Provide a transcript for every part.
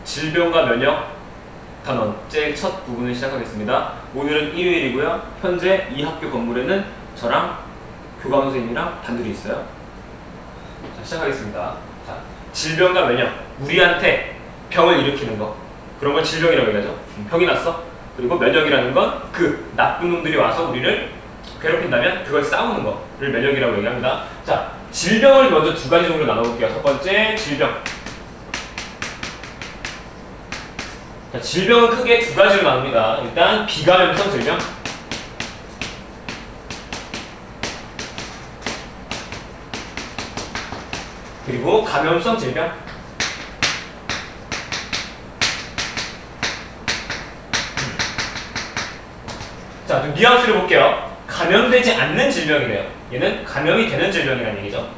질병과 면역 단원 제일 첫 부분을 시작하겠습니다. 오늘은 일요일이고요. 현재 이 학교 건물에는 저랑 교감 선생님이랑 단둘이 있어요. 자, 시작하겠습니다. 자, 질병과 면역, 우리한테 병을 일으키는 거, 그런 걸 질병이라고 얘기하죠. 병이 났어. 그리고 면역이라는 건 그 나쁜 놈들이 와서 우리를 괴롭힌다면 그걸 싸우는 거를 면역이라고 얘기합니다. 자, 질병을 먼저 두 가지 종류로 나눠볼게요. 첫 번째, 질병. 자, 질병은 크게 두 가지로 나눕니다. 일단 비감염성 질병, 그리고 감염성 질병. 자, 좀 뉘앙스를 볼게요. 감염되지 않는 질병이래요. 얘는 감염이 되는 질병이라는 얘기죠.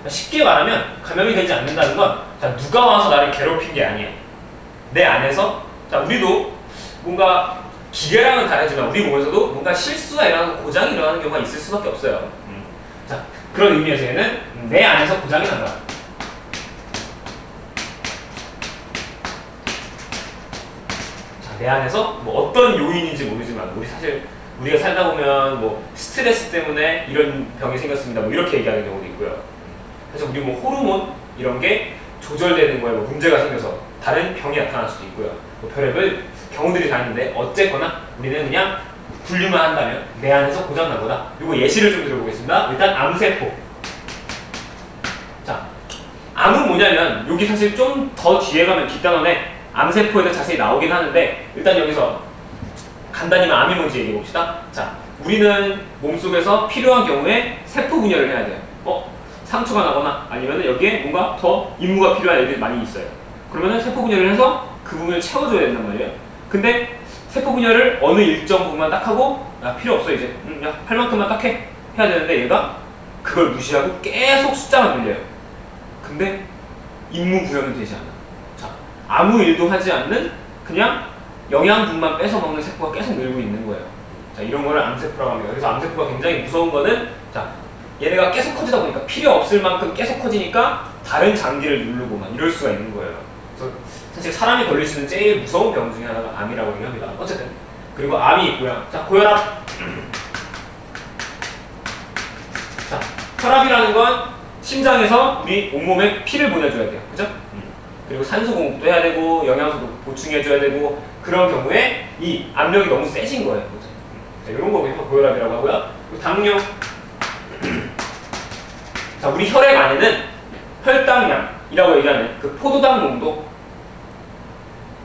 쉽게 말하면 감염이 되지 않는다는 건 자, 누가 와서 나를 괴롭힌 게 아니야. 내 안에서 자, 우리도 뭔가 기계랑은 다르지만 우리 몸에서도 뭔가 실수가 일어나고 고장이 일어나는 경우가 있을 수밖에 없어요. 자, 그런 의미에서 얘는 내 안에서 고장이 난 거야. 자, 내 안에서 뭐 어떤 요인인지 모르지만 우리 사실 우리가 살다 보면 뭐 스트레스 때문에 이런 병이 생겼습니다. 뭐 이렇게 얘기하는 경우도 있고요. 그래서 우리 뭐 호르몬 이런 게 조절되는 거에 뭐 문제가 생겨서 다른 병이 나타날 수도 있고요. 뭐 별의별 경우들이 다 있는데 어쨌거나 우리는 그냥 분류만 한다면 내 안에서 고장난 거다. 요거 예시를 좀 들어보겠습니다. 일단 암세포. 자, 암은 뭐냐면 여기 사실 좀 더 뒤에 가면 뒷단원에 암세포에 대해 자세히 나오긴 하는데 일단 여기서 간단히만 암이 뭔지 얘기해 봅시다. 자, 우리는 몸속에서 필요한 경우에 세포 분열을 해야 돼요. 상처가 나거나 아니면 여기에 뭔가 더 임무가 필요한 애들이 많이 있어요. 그러면은 세포 분열을 해서 그 부분을 채워줘야 된단 말이에요. 근데 세포 분열을 어느 일정 부분만 딱 하고 야, 필요 없어 이제 야, 할 만큼만 딱 해야 되는데 얘가 그걸 무시하고 계속 숫자만 늘려요. 근데 임무 부여는 되지 않아. 자, 아무 일도 하지 않는 그냥 영양분만 뺏어 먹는 세포가 계속 늘고 있는 거예요. 자, 이런 거를 암세포라고 합니다. 그래서 암세포가 굉장히 무서운 거는 자, 얘네가 계속 커지다 보니까 필요 없을 만큼 계속 커지니까 다른 장기를 누르고 막 이럴 수가 있는 거예요. 그래서 사실 사람이 걸릴 수 있는 제일 무서운 병 중에 하나가 암이라고 얘기합니다. 어쨌든 그리고 암이 있고요. 자, 고혈압. 자, 혈압이라는 건 심장에서 우리 온몸에 피를 보내줘야 돼요. 그죠? 그리고 산소 공급도 해야 되고 영양소도 보충해줘야 되고 그런 경우에 이 압력이 너무 세진 거예요. 그죠? 자, 이런 거 보면 고혈압이라고 하고요. 그리고 당뇨. 자, 우리 혈액 안에는 혈당량이라고 얘기하는 그 포도당 농도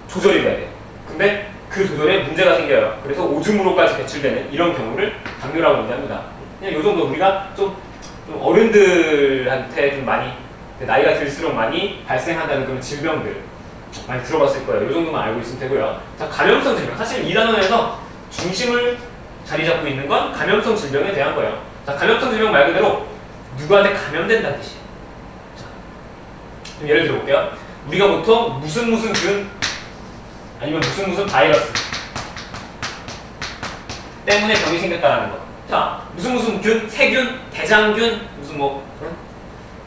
조절이 돼야 돼요. 근데 그 조절에 문제가 생겨요. 그래서 오줌으로까지 배출되는 이런 경우를 당뇨라고 얘기합니다. 그냥 요 정도 우리가 좀 어른들한테 좀 많이 나이가 들수록 많이 발생한다는 그런 질병들 많이 들어봤을 거예요. 요 정도만 알고 있으면 되고요. 자, 감염성 질병. 사실 이 단원에서 중심을 자리 잡고 있는 건 감염성 질병에 대한 거예요. 자, 감염성 질병 말 그대로 누구한테 감염된다는 뜻이에요. 자, 좀 예를 들어볼게요. 우리가 보통 무슨 균 아니면 무슨 바이러스 때문에 병이 생겼다라는 거. 자, 무슨 균, 세균, 대장균, 무슨 뭐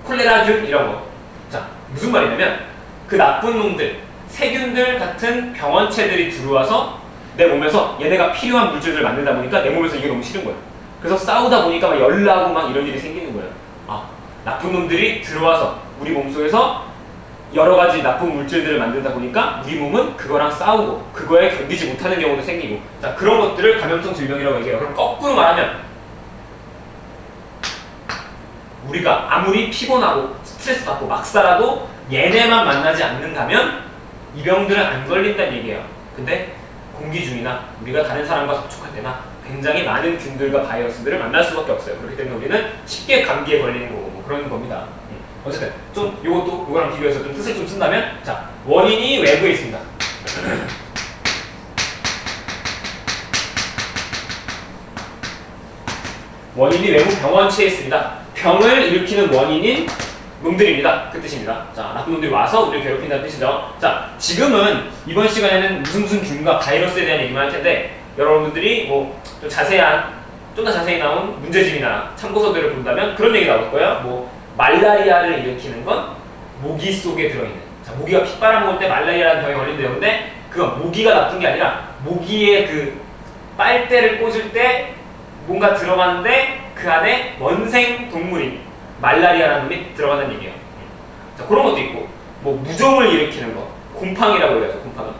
콜레라균 이런 거. 자, 무슨 말이냐면 그 나쁜 놈들, 세균들 같은 병원체들이 들어와서 내 몸에서 얘네가 필요한 물질들을 만들다 보니까 내 몸에서 이게 너무 싫은 거예요. 그래서 싸우다 보니까 막 열나고 막 이런 일이 생기는 거예요. 아, 나쁜 놈들이 들어와서 우리 몸속에서 여러 가지 나쁜 물질들을 만들다 보니까 우리 몸은 그거랑 싸우고 그거에 견디지 못하는 경우도 생기고 자, 그런 것들을 감염성 질병이라고 얘기해요. 그럼 거꾸로 말하면 우리가 아무리 피곤하고 스트레스 받고 막 살아도 얘네만 만나지 않는다면 이 병들은 안 걸린다는 얘기예요. 근데 공기 중이나 우리가 다른 사람과 접촉할 때나 굉장히 많은 균들과 바이러스들을 만날 수밖에 없어요. 그렇기 때문에 우리는 쉽게 감기에 걸리는 거고 뭐 그런 겁니다. 어쨌든 좀 이거랑 비교해서 좀 뜻을 좀 쓴다면 자, 원인이 외부에 있습니다. 원인이 외부 병원체에 있습니다. 병을 일으키는 원인인 놈들입니다. 그 뜻입니다. 자, 나쁜 놈들이 와서 우리를 괴롭힌다는 뜻이죠. 자, 지금은 이번 시간에는 무슨 균과 바이러스에 대한 얘기만 할 텐데 여러분들이 뭐 좀 좀 더 자세히 나온 문제집이나 참고서들을 본다면 그런 얘기 나올 거예요. 뭐 말라리아를 일으키는 건 모기 속에 들어있는 자, 모기가 피 빨아먹을 때 말라리아라는 병에 걸린대요. 근데 그건 모기가 나쁜 게 아니라 모기의 그 빨대를 꽂을 때 뭔가 들어가는데 그 안에 원생 동물인 말라리아라는 놈이 들어가는 얘기예요. 자, 그런 것도 있고 뭐 무좀을 일으키는 거 곰팡이라고 얘기하죠. 곰팡이.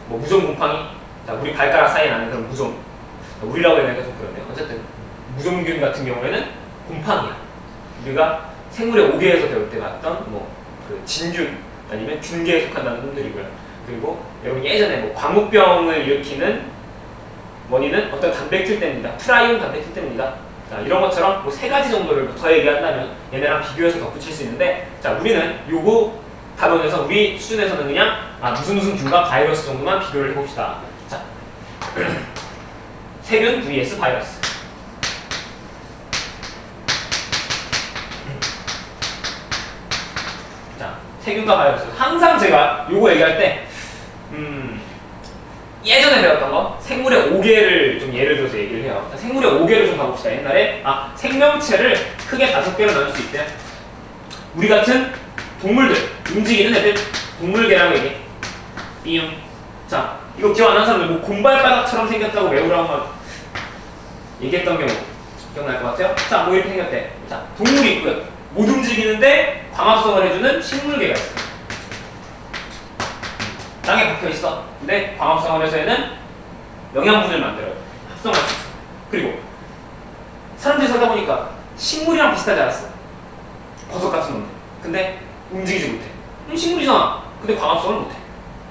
뭐 무좀 곰팡이. 자, 우리 발가락 사이에 나는 그런 무좀. 우리라고 얘기하니까 좀 그런데요. 어쨌든 무좀균 같은 경우에는 곰팡이야. 우리가 생물의 5개에서 배울 때 봤던 뭐 그 진균 아니면 균계에 속한다는 놈들이고요. 그리고 여러분 예전에 뭐 광우병을 일으키는 원인은 어떤 단백질 때문이다. 프라이온 단백질 때문이다. 자, 이런 것처럼 뭐 3가지 정도를 더 얘기한다면 얘네랑 비교해서 덧붙일 수 있는데, 자, 우리는 요거 단원에서 우리 수준에서는 그냥 무슨 균과 바이러스 정도만 비교를 해봅시다. 자, 세균 vs 바이러스. 자, 세균과 바이러스. 항상 제가 요거 얘기할 때 예전에 배웠던 거 생물의 5개를 좀 예를 들어서 얘기를 해요. 자, 생물의 5개를 좀 가봅시다. 옛날에 생명체를 크게 5개로 나눌 수 있대요. 우리 같은 동물들, 움직이는 애들, 동물계라고 얘기해. 삐용. 자, 이거 기억 안 하는 사람들 뭐 곰발바닥처럼 생겼다고 외우라고 막 얘기했던 경우 기억날 것 같아요? 자, 뭐 이렇게 생겼대. 자, 동물이 있고요. 못 움직이는데 광합성을 해주는 식물계가 있어요. 땅에 박혀 있어. 근데 광합성을 해서 얘는 영양분을 만들어요. 합성할 수 있어. 그리고 사람들이 살다 보니까 식물이랑 비슷하지 않았어. 버섯 같은 놈들. 근데 움직이지 못해. 식물이잖아. 근데 광합성을 못해.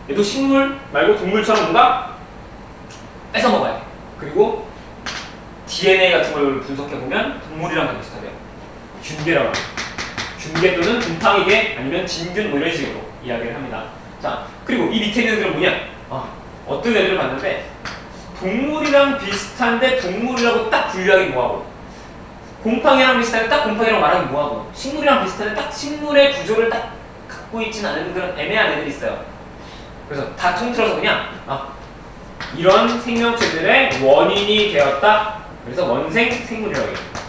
얘도 식물 말고 동물처럼 뭔가 뺏어 먹어야 돼. 그리고 DNA 같은 걸 분석해보면 동물이랑 다 비슷하대요. 균계라고 해요. 균계 또는 곰팡이계 아니면 진균 뭐 이런 식으로 이야기를 합니다. 자, 그리고 이 밑에 있는 애들은 뭐냐? 어떤 애들을 봤는데 동물이랑 비슷한데 동물이라고 딱 분류하기 뭐하고, 곰팡이랑 비슷한데 딱 곰팡이라고 말하기 뭐하고, 식물이랑 비슷한데 딱 식물의 구조를 딱 갖고 있진 않은 그런 애매한 애들이 있어요. 그래서 다 통틀어서 그냥 이런 생명체들의 원인이 되었다. 그래서 원생 생물이라고 얘기합니다.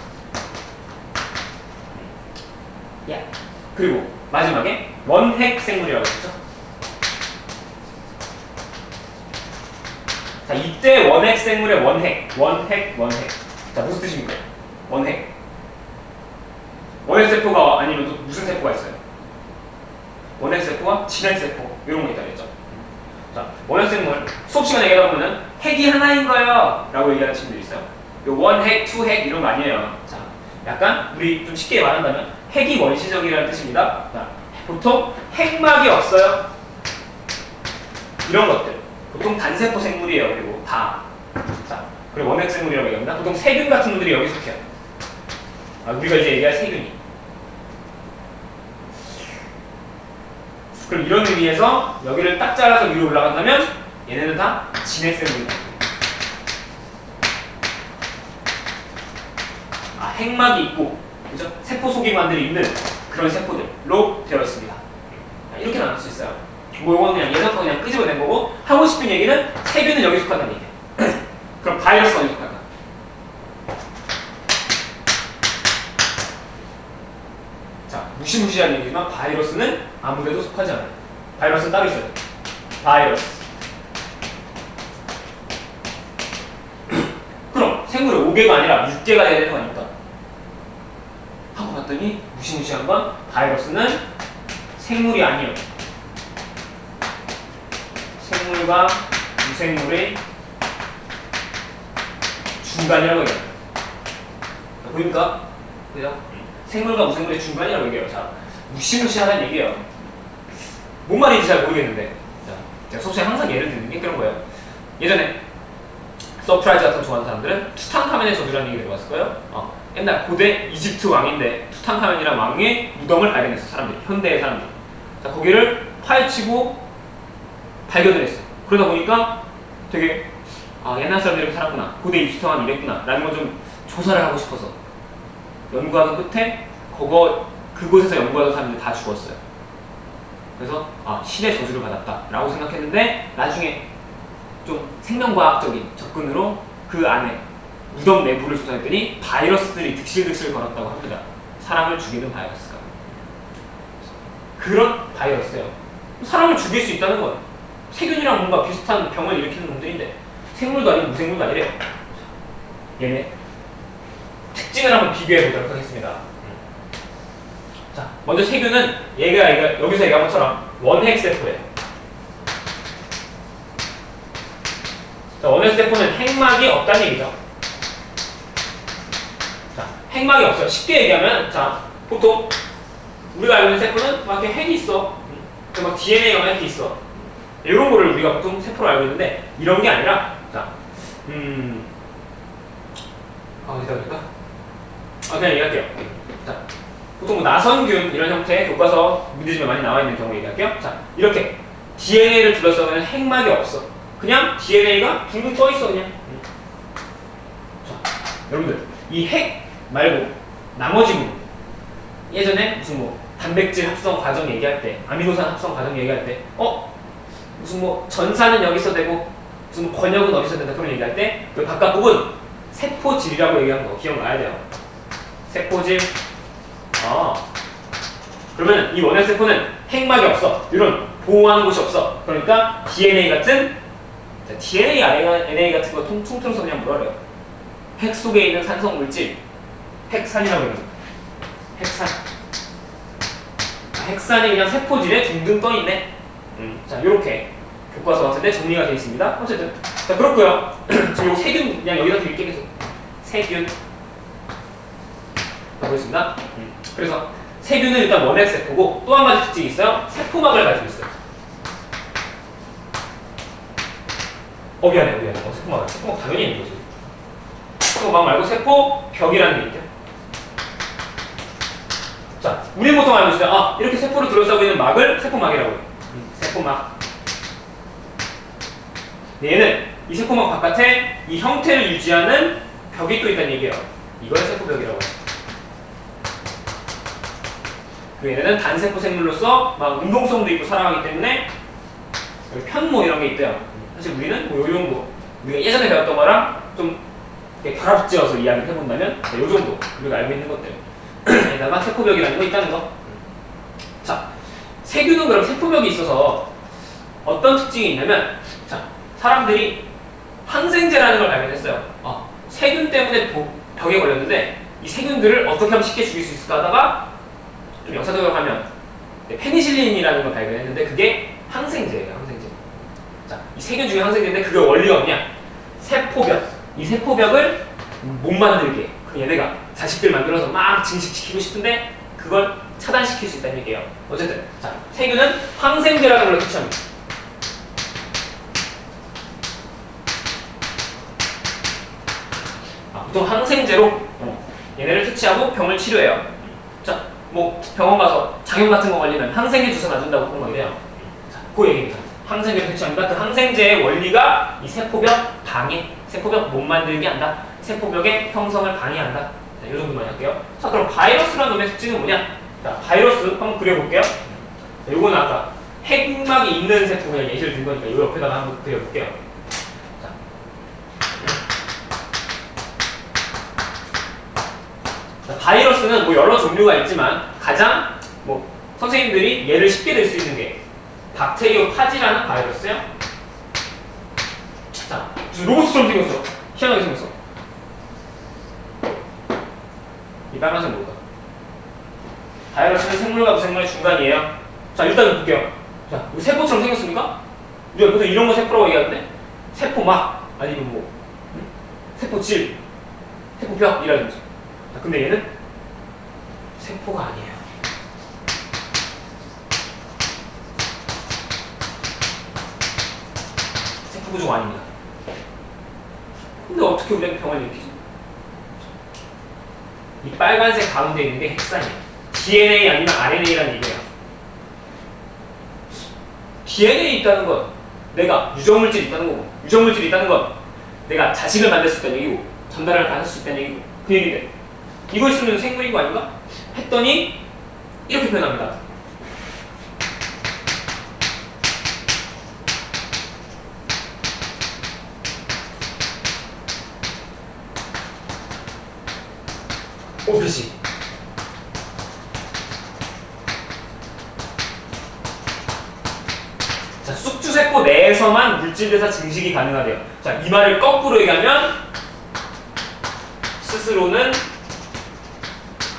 그리고 마지막에 원핵 생물이라고 했죠. 자, 이때 원핵 생물의 원핵. 자, 무슨 뜻입니까? 원핵. 원핵세포가 아니면 또 무슨 세포가 있어요? 원핵세포와 진핵세포 이런 거 있다 그랬죠. 자, 원핵생물 수업 시간에 얘기하다 보면은 핵이 하나인 거예요 라고 얘기하는 친구들이 있어요. 요 원핵, 투핵 이런 거 아니에요. 자, 약간 우리 좀 쉽게 말한다면 핵이 원시적이라는 뜻입니다. 자, 보통 핵막이 없어요. 이런 것들 보통 단세포 생물이에요. 그리고 다. 자, 그리고 원핵 생물이라고 얘기합니다. 보통 세균 같은 놈들이 여기 속해요. 우리가 이제 얘기할 세균이. 그럼 이런 의미에서 여기를 딱 잘라서 위로 올라간다면 얘네는 다 진핵 생물이다. 핵막이 있고, 그죠? 세포 속에만들이 있는 그런 세포들로 되어 있습니다. 이렇게 나눌 수 있어요. 뭐 이건 그냥 예전 거 그냥 끄집어낸 거고, 하고 싶은 얘기는 세균은 여기 속한다는 얘기예요. 그럼 바이러스가 어디 속한다? 자, 무시무시한 얘기지만 바이러스는 아무데도 속하지 않아요. 바이러스는 따로 있어요. 바이러스. 그럼 생물의 5개가 아니라 6개가 돼야 되는 거 아닙니까? 하고 봤더니 무시무시한 건 바이러스는 생물이 아니에요. 생물과 무생물의 중간이라고 얘기해요. 보입니까? 그죠? 생물과 무생물의 중간이라고 얘기해요. 자, 무시무시하다는 얘기예요. 뭔 말인지 잘 모르겠는데, 자, 제가 수업 시간에 항상 예를 드는 게 그런 거예요. 예전에 서프라이즈 같은 거 좋아하는 사람들은 투탕카멘의 저주라는 얘기 들어봤을 거예요. 옛날 고대 이집트 왕인데 투탕카멘이라는 왕의 무덤을 발견했어. 사람들이, 현대의 사람들이. 자, 거기를 파헤치고 발견을 했어. 그러다 보니까 되게 옛날 사람들이 이렇게 살았구나, 고대 이집트 왕이 이랬구나 라는 걸 좀 조사를 하고 싶어서 연구하는 끝에 그곳에서 연구하던 사람들이 다 죽었어요. 그래서 신의 저주를 받았다 라고 생각했는데, 나중에 좀 생명과학적인 접근으로 그 안에 무덤 내부를 조사했더니 바이러스들이 득실득실 걸었다고 합니다. 사람을 죽이는 바이러스가. 그런 바이러스예요. 사람을 죽일 수 있다는 거예요. 세균이랑 뭔가 비슷한 병을 일으키는 놈들인데 생물도 아니고 무생물도 아니래요. 얘네 특징을 한번 비교해 보도록 하겠습니다. 자, 먼저 세균은 얘가 여기서 얘기한 것처럼 원핵세포예요. 자, 원핵세포는 핵막이 없다는 얘기죠. 자, 핵막이 없어요. 쉽게 얘기하면, 자, 보통 우리가 알고 있는 세포는 막 이렇게 핵이 있어. 막 DNA가 이렇게 있어. 이런 거를 우리가 보통 세포로 알고 있는데 이런 게 아니라, 자, 어디다 볼까? 그냥 얘기할게요. 자, 보통 뭐 나선균 이런 형태의 교과서 문제집에 많이 나와 있는 경우 얘기할게요. 자, 이렇게 DNA를 둘러싸면 핵막이 없어. 그냥 DNA가 둥둥 떠 있어 그냥. 자, 여러분들 이 핵 말고 나머지 부분 예전에 무슨 뭐 단백질 합성 과정 얘기할 때, 아미노산 합성 과정 얘기할 때, 무슨 뭐 전사는 여기서 되고 무슨 뭐 권역은 어디서 된다 그런 얘기할 때 그 바깥 부분 세포질이라고 얘기하는 거 기억나야 돼요. 세포질. 그러면 이 원핵세포는 핵막이 없어. 이런 보호하는 곳이 없어. 그러니까 DNA 같은 DNA, RNA 같은 거 통틀어서 그냥 뭐라 그래요? 핵 속에 있는 산성 물질, 핵산이라고 해요. 핵산. 핵산이 그냥 세포질에 둥둥 떠 있네. 자, 이렇게 교과서 같은데 정리가 되어 있습니다. 어쨌든 자, 그렇고요. 지금 요 세균 그냥 여기다 드릴게요. 계속 세균. 보겠습니다. 그래서 세균은 일단 원핵세포고 또 한 가지 특징이 있어요. 세포막을 가지고 있어요. 미안해. 세포막 당연히 있는 거지. 세포막 말고 세포벽이라는 게 있죠. 자, 우리는 보통 알고 있어요. 이렇게 세포를 둘러싸고 있는 막을 세포막이라고 해요. 세포막. 얘는 이 세포막 바깥에 이 형태를 유지하는 벽이 또 있다는 얘기예요. 이걸 세포벽이라고 해요. 얘네는 단세포 생물로서 막 운동성도 있고 살아가기 때문에 편모 이런 게 있대요. 사실 우리는 뭐 요 정도 우리가 예전에 배웠던 거랑 좀 결합지어서 이야기를 해본다면 요 정도 우리가 알고 있는 것들 에다가 세포벽이라는 거 있다는 거. 자, 세균은 그럼 세포벽이 있어서 어떤 특징이 있냐면, 자, 사람들이 항생제라는 걸 발견했어요. 세균 때문에 벽에 걸렸는데 이 세균들을 어떻게 하면 쉽게 죽일 수 있을까 하다가 좀 역사적으로 하면 페니실린이라는 걸 발견했는데 그게 항생제예요. 항생제. 자, 이 세균 중에 항생제인데 그게 원리가 뭐냐? 세포벽. 이 세포벽을 못 만들게. 그럼 얘네가 자식들 만들어서 막 증식시키고 싶은데 그걸 차단시킬 수 있다는 얘기예요. 어쨌든 자, 세균은 항생제라는 걸 투치합니다. 보통 항생제로 얘네를 퇴치하고 병을 치료해요. 자, 뭐 병원 가서 작용 같은 거 걸리면 항생제 주사 놔준다고 그런 거 이래요. 자, 그 얘기입니다. 항생제를 퇴치합니다. 그 항생제의 원리가 이 세포벽 방해, 세포벽 못 만들게 한다. 세포벽의 형성을 방해한다. 자, 이 정도만 할게요. 자, 그럼 바이러스라는 놈의 특징은 뭐냐? 자, 바이러스 한번 그려볼게요. 자, 요거는 아까 핵막이 있는 세포 그냥 예시를 든 거니까 요 옆에다가 한번 그려볼게요. 자, 바이러스는 뭐 여러 종류가 있지만 가장 뭐 선생님들이 얘를 쉽게 들 수 있는 게 박테리오파지라는 바이러스예요. 자, 로봇처럼 생겼어. 희한하게 생겼어. 이 빨간색 뭘까? 바이러스는 생물과 무생물의 중간이에요. 자, 일단 볼게요. 자, 우리 세포처럼 생겼습니까? 우리가 보통 이런 거 세포라고 얘기하는데 세포막 아니면 뭐 세포질, 세포벽이라든지. 자, 근데 얘는 세포가 아니에요. 세포 구조가 아닙니다. 근데 어떻게 우리가 병을 일으키지? 이 빨간색 가운데 있는 게 핵산이에요. DNA 아니면 RNA라는 얘기예요. DNA 있다는 건 내가 유전물질이 있다는 거고, 유전물질이 있다는 건 내가 자식을 만들 수 있다는 얘기고, 전달을 받을 수 있다는 얘기고, 그 얘기인데 이거 있으면 생물인 거 아닌가? 했더니 이렇게 표현합니다. 그렇지. 자, 숙주세포 내에서만 물질대사 증식이 가능하대요. 자, 이 말을 거꾸로 얘기하면 스스로는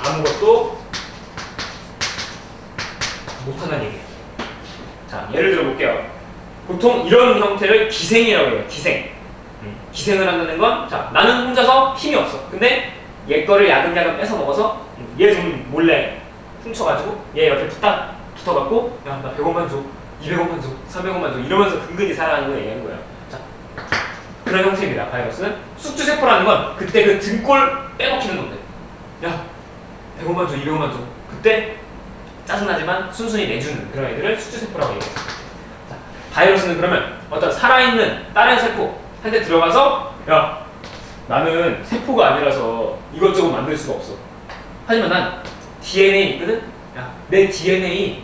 아무것도 못한다는 얘기예요. 자, 예를 들어 볼게요. 보통 이런 형태를 기생이라고 해요. 기생. 기생을 한다는 건, 자, 나는 혼자서 힘이 없어. 근데 얘 거를 야금야금 뺏어 먹어서 얘 돈 몰래 훔쳐가지고 얘 옆에 붙어갖고, 야, 나 100원만 줘, 200원만 줘, 300원만 줘 이러면서 근근히 살아가는 걸 얘기하는 거예요. 자, 그런 형태입니다. 바이러스는. 숙주세포라는 건 그때 그 등골 빼먹히는 건데, 야, 100원만 줘, 200원만 줘. 그때 짜증나지만 순순히 내주는 그런 애들을 숙주세포라고 얘기해요. 자, 바이러스는 그러면 어떤 살아있는 다른 세포한테 들어가서, 야, 나는 세포가 아니라서 이것저것 만들 수가 없어. 하지만 난 DNA 있거든? 야, 내 DNA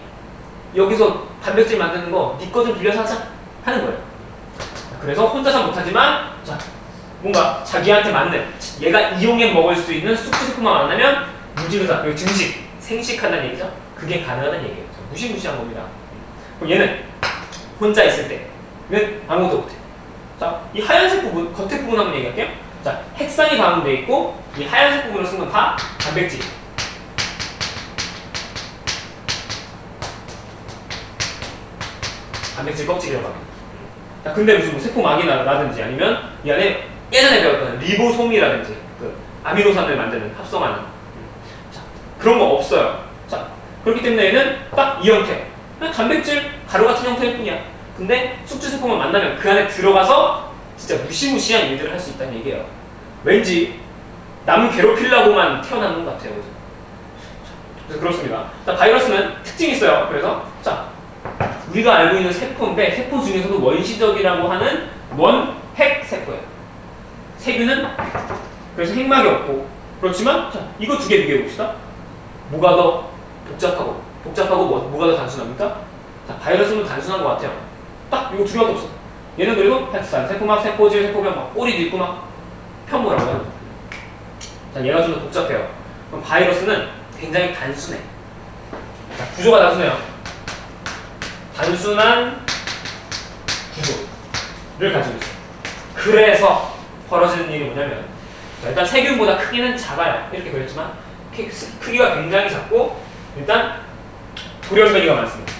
여기서 단백질 만드는 거 네 거 좀 빌려서 하자 하는 거예요. 그래서 혼자서 못하지만, 자, 뭔가 자기한테 맞는, 얘가 이용해 먹을 수 있는 숙주세포만 만나면 무질의사, 그리고 증식, 생식한다는 얘기죠. 그게 가능하다는 얘기예요. 무시무시한 겁니다. 그럼 얘는 혼자 있을 때는 아무것도 못해. 자, 이 하얀색 부분, 겉에 부분 한번 얘기할게요. 자, 핵산이 가운데 있고 이 하얀색 부분을 쓴 건 다 단백질. 단백질 껍질이라고 합니다. 자, 근데 무슨 뭐 세포막이 나든지 아니면 이 안에 예전에 배웠던 리보솜이라든지 그 아미노산을 만드는 합성하는, 자, 그런 거 없어요. 자, 그렇기 때문에 얘는 딱 이 형태, 그냥 단백질 가루 같은 형태일 뿐이야. 근데 숙주세포만 만나면 그 안에 들어가서 진짜 무시무시한 일들을 할 수 있다는 얘기예요. 왠지 남 괴롭히려고만 태어나는 것 같아요. 그죠? 그래서 그렇습니다. 자, 바이러스는 특징이 있어요. 그래서 자, 우리가 알고 있는 세포인데 세포 중에서도 원시적이라고 하는 원핵 세포예요. 세균은 그래서 핵막이 없고, 그렇지만 자, 이거 두 개 비교해 봅시다. 뭐가 더 복잡하고 뭐가 더 단순합니까? 자, 바이러스는 단순한 것 같아요. 딱 이거 두 개밖에 없어. 얘는 그래도 핵산, 세포막, 세포질, 세포병, 막 꼬리도 있고 막 편모라고 해요. 자, 얘가 좀 더 복잡해요. 그럼 바이러스는 굉장히 단순해. 자, 구조가 단순해요. 단순한 구조를 가지고 있어요. 그래서 벌어지는 일이 뭐냐면, 자, 일단 세균보다 크기는 작아요. 이렇게 그렸지만 크기가 굉장히 작고 일단 돌연변이가 많습니다.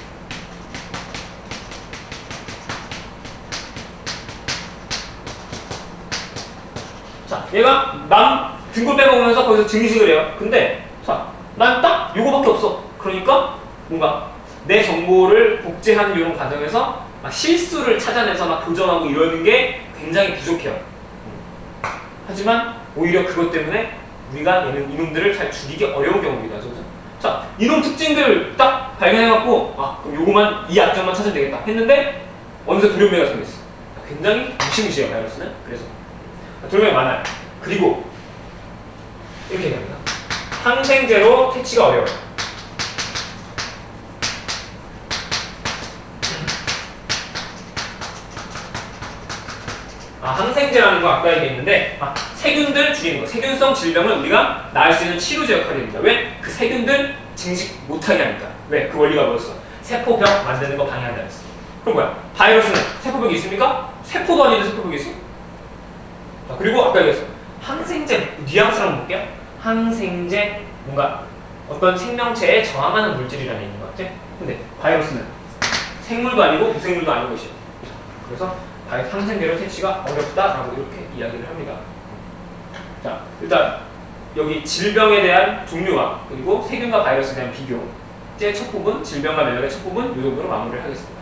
자, 얘가 남 등골 빼먹으면서 거기서 증식을 해요. 근데 자, 난 딱 요거밖에 없어. 그러니까 뭔가 내 정보를 복제하는 이런 과정에서 막 실수를 찾아내서 막 교정하고 이러는 게 굉장히 부족해요. 하지만 오히려 그것 때문에 우리가 이놈들을 잘 죽이기 어려운 경우입니다. 그죠? 자, 이런 특징들 딱 발견해갖고, 아, 그럼 요거만, 이 약점만 찾으면 되겠다 했는데 어느새 돌연변이가 생겼어. 굉장히 무시무시해요, 바이러스는. 그래서 돌연변이 많아요. 그리고 이렇게 얘기합니다. 항생제로 퇴치가 어려워요. 항생제라는 거 아까 얘기했는데, 세균들 죽이는 거, 세균성 질병을 우리가 나을 수 있는 치료제 역할입니다. 왜? 그 세균들 증식 못하게 하니까. 왜? 그 원리가 뭐였어? 세포병 만드는 거 방해한다 했어. 그럼 뭐야? 바이러스는 세포병이 있습니까? 세포도 아닌데 세포병이 있어? 자, 그리고 아까 얘기했어. 항생제, 뉘앙스를 한번 볼게요. 항생제, 뭔가 어떤 생명체에 저항하는 물질이라는 얘기인 것 같아. 근데 바이러스는 생물도 아니고 무생물도 아닌 것이에요. 그래서 항생제로 퇴치가 어렵다라고 이렇게 이야기를 합니다. 자, 일단 여기 질병에 대한 종류와 그리고 세균과 바이러스에 대한 비교, 제 첫 부분, 질병과 면역의 첫 부분 이 정도로 마무리를 하겠습니다.